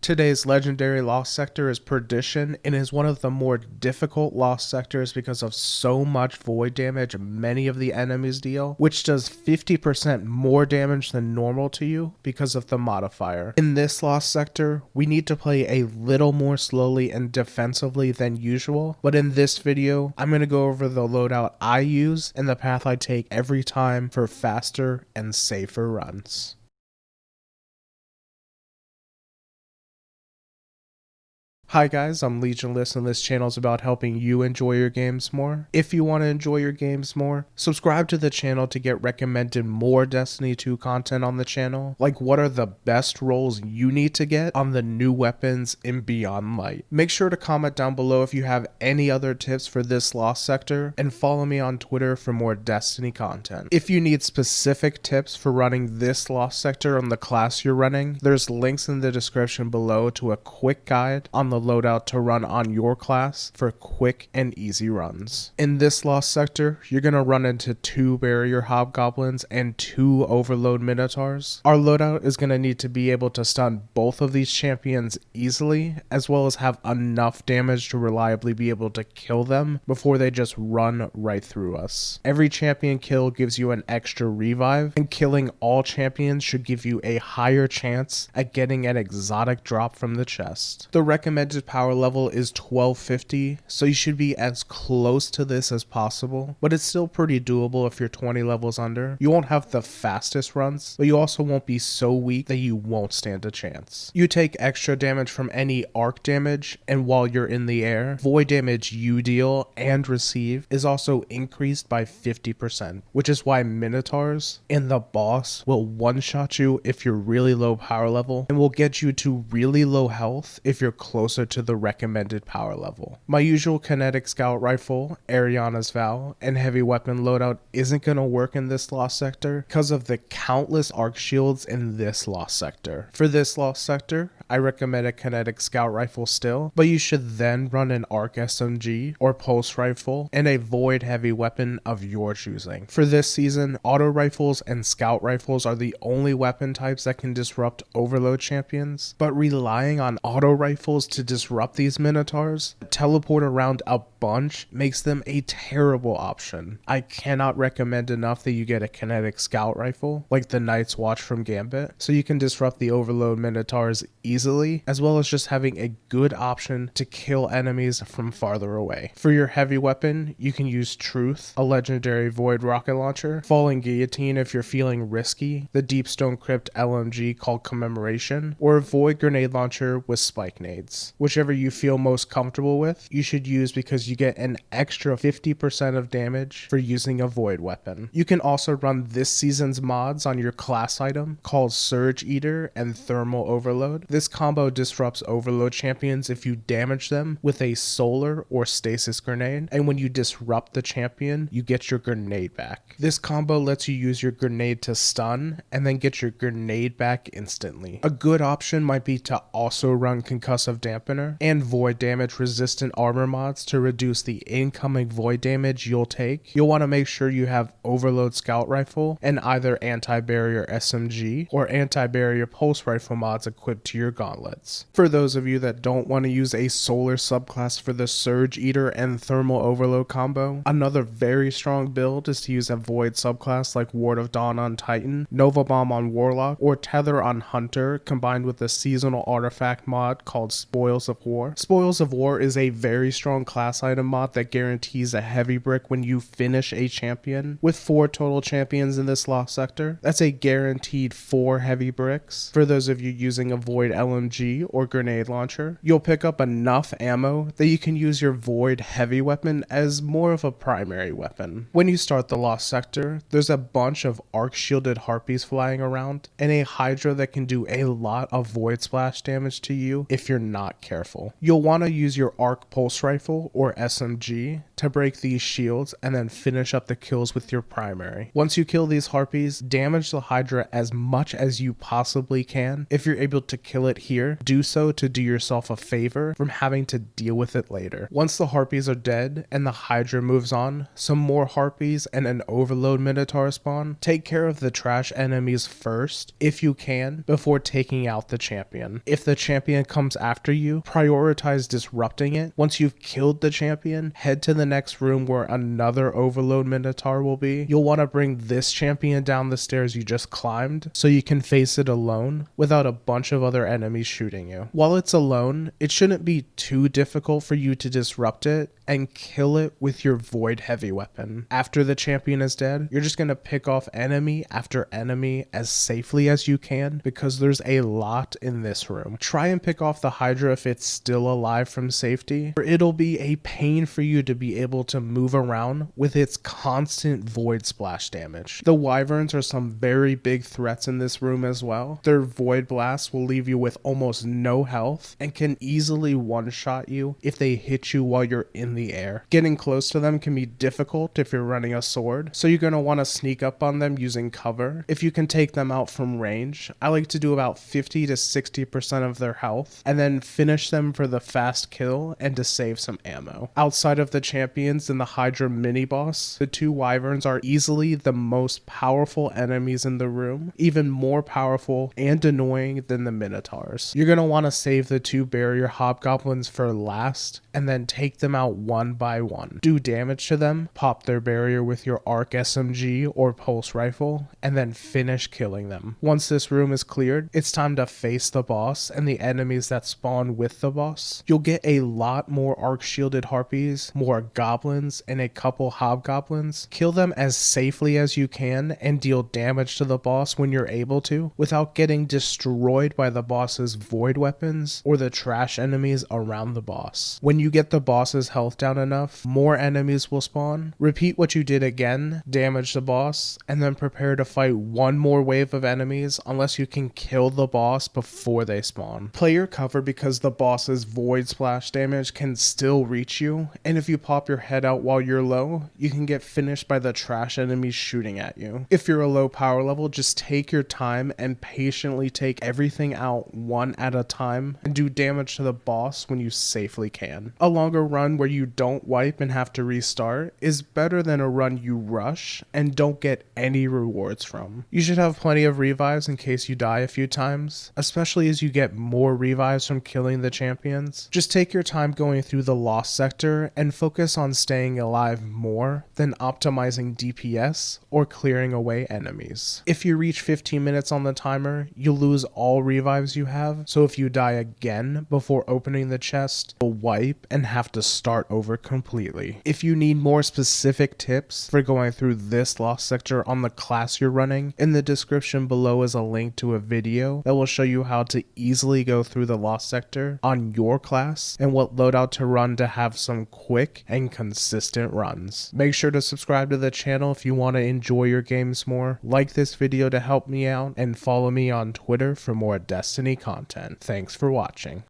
Today's legendary lost sector is Perdition and is one of the more difficult lost sectors because of so much void damage many of the enemies deal, which does 50% more damage than normal to you because of the modifier. In this lost sector, we need to play a little more slowly and defensively than usual, but in this video, I'm going to go over the loadout I use and the path I take every time for faster and safer runs. Hi guys, I'm Legionless and this channel is about helping you enjoy your games more. If you want to enjoy your games more, subscribe to the channel to get recommended more Destiny 2 content on the channel, like what are the best rolls you need to get on the new weapons in Beyond Light. Make sure to comment down below if you have any other tips for this lost sector, and follow me on Twitter for more Destiny content. If you need specific tips for running this lost sector on the class you're running, there's links in the description below to a quick guide on the loadout to run on your class for quick and easy runs. In this lost sector, you're going to run into 2 barrier Hobgoblins and 2 Overload Minotaurs. Our loadout is going to need to be able to stun both of these champions easily, as well as have enough damage to reliably be able to kill them before they just run right through us. Every champion kill gives you an extra revive, and killing all champions should give you a higher chance at getting an exotic drop from the chest. The recommended power level is 1250, so you should be as close to this as possible, but it's still pretty doable if you're 20 levels under. You won't have the fastest runs, but you also won't be so weak that you won't stand a chance. You take extra damage from any arc damage, and while you're in the air, void damage you deal and receive is also increased by 50%, which is why Minotaurs and the boss will one-shot you if you're really low power level, and will get you to really low health if you're closer to the recommended power level. My usual kinetic scout rifle, Ariana's Vow, and heavy weapon loadout isn't going to work in this lost sector because of the countless arc shields in this lost sector. For this lost sector, I recommend a kinetic scout rifle still, but you should then run an arc SMG or pulse rifle and a void heavy weapon of your choosing. For this season, auto rifles and scout rifles are the only weapon types that can disrupt overload champions, but relying on auto rifles to disrupt these Minotaurs, teleport around a bunch makes them a terrible option. I cannot recommend enough that you get a kinetic scout rifle, like the Night's Watch from Gambit, so you can disrupt the Overload Minotaurs easily, as well as just having a good option to kill enemies from farther away. For your heavy weapon, you can use Truth, a legendary void rocket launcher, Falling Guillotine if you're feeling risky, the Deepstone Crypt LMG called Commemoration, or a void grenade launcher with spike nades. Whichever you feel most comfortable with, you should use because you get an extra 50% of damage for using a void weapon. You can also run this season's mods on your class item called Surge Eater and Thermal Overload. This combo disrupts overload champions if you damage them with a solar or stasis grenade, and when you disrupt the champion, you get your grenade back. This combo lets you use your grenade to stun and then get your grenade back instantly. A good option might be to also run concussive dampener and void damage resistant armor mods to reduce the incoming void damage you'll take. You'll want to make sure you have Overload Scout Rifle and either anti-barrier SMG or anti-barrier pulse rifle mods equipped to your gauntlets. For those of you that don't want to use a solar subclass for the Surge Eater and Thermal Overload combo, another very strong build is to use a void subclass like Ward of Dawn on Titan, Nova Bomb on Warlock, or Tether on Hunter combined with a seasonal artifact mod called Spoils of War. Spoils of War is a very strong class item mod that guarantees a heavy brick when you finish a champion. With 4 total champions in this lost sector, that's a guaranteed 4 heavy bricks. For those of you using a void LMG or grenade launcher, you'll pick up enough ammo that you can use your void heavy weapon as more of a primary weapon. When you start the lost sector, there's a bunch of arc shielded harpies flying around and a Hydra that can do a lot of void splash damage to you if you're not careful. You'll want to use your arc pulse rifle or SMG to break these shields and then finish up the kills with your primary. Once you kill these harpies, damage the Hydra as much as you possibly can. If you're able to kill it here, do so to do yourself a favor from having to deal with it later. Once the harpies are dead and the Hydra moves on, some more harpies and an Overload Minotaur spawn. Take care of the trash enemies first, if you can, before taking out the champion. If the champion comes after you, prioritize disrupting it. Once you've killed the champion, head to the next room where another Overload Minotaur will be. You'll want to bring this champion down the stairs you just climbed so you can face it alone without a bunch of other enemies shooting you. While it's alone, it shouldn't be too difficult for you to disrupt it and kill it with your void heavy weapon. After the champion is dead, you're just going to pick off enemy after enemy as safely as you can because there's a lot in this room. Try and pick off the Hydra if it's still alive from safety, or it'll be a pain for you to be able to move around with its constant void splash damage. The wyverns are some very big threats in this room as well. Their void blasts will leave you with almost no health and can easily one-shot you if they hit you while you're in the air. Getting close to them can be difficult if you're running a sword, so you're going to want to sneak up on them using cover. If you can take them out from range, I like to do about 50 to 60% of their health and then finish them for the fast kill and to save some ammo. Outside of the champions and the Hydra mini boss, the two wyverns are easily the most powerful enemies in the room, even more powerful and annoying than the Minotaurs. You're going to want to save the two barrier Hobgoblins for last and then take them out one by one. Do damage to them, pop their barrier with your arc SMG or pulse rifle, and then finish killing them. Once this room is cleared, it's time to face the boss and the enemies that spawn with the boss. You'll get a lot more arc shielded harpies, more goblins, and a couple hobgoblins. Kill them as safely as you can and deal damage to the boss when you're able to without getting destroyed by the boss's void weapons or the trash enemies around the boss. When you get the boss's health down enough, more enemies will spawn. Repeat what you did again, damage the boss, and then prepare to fight one more wave of enemies unless you can kill the boss before they spawn. Play your cover because the boss's void splash damage can still reach you, and if you pop your head out while you're low, you can get finished by the trash enemies shooting at you. If you're a low power level, just take your time and patiently take everything out one at a time and do damage to the boss when you safely can. A longer run where you don't wipe and have to restart is better than a run you rush and don't get any rewards from. You should have plenty of revives in case you die a few times, especially as you get more revives from killing the champions. Just take your time going through the lost sector and focus on staying alive more than optimizing DPS or clearing away enemies. If you reach 15 minutes on the timer, you'll lose all revives you have, so if you die again before opening the chest, you'll wipe and have to start over completely. If you need more specific tips for going through this lost sector on the class you're running, in the description below is a link to a video that will show you how to easily go through the lost sector on your class and what loadout to run to have some quick and consistent runs. Make sure to subscribe to the channel if you want to enjoy your games more, like this video to help me out, and follow me on Twitter for more Destiny content. Thanks for watching.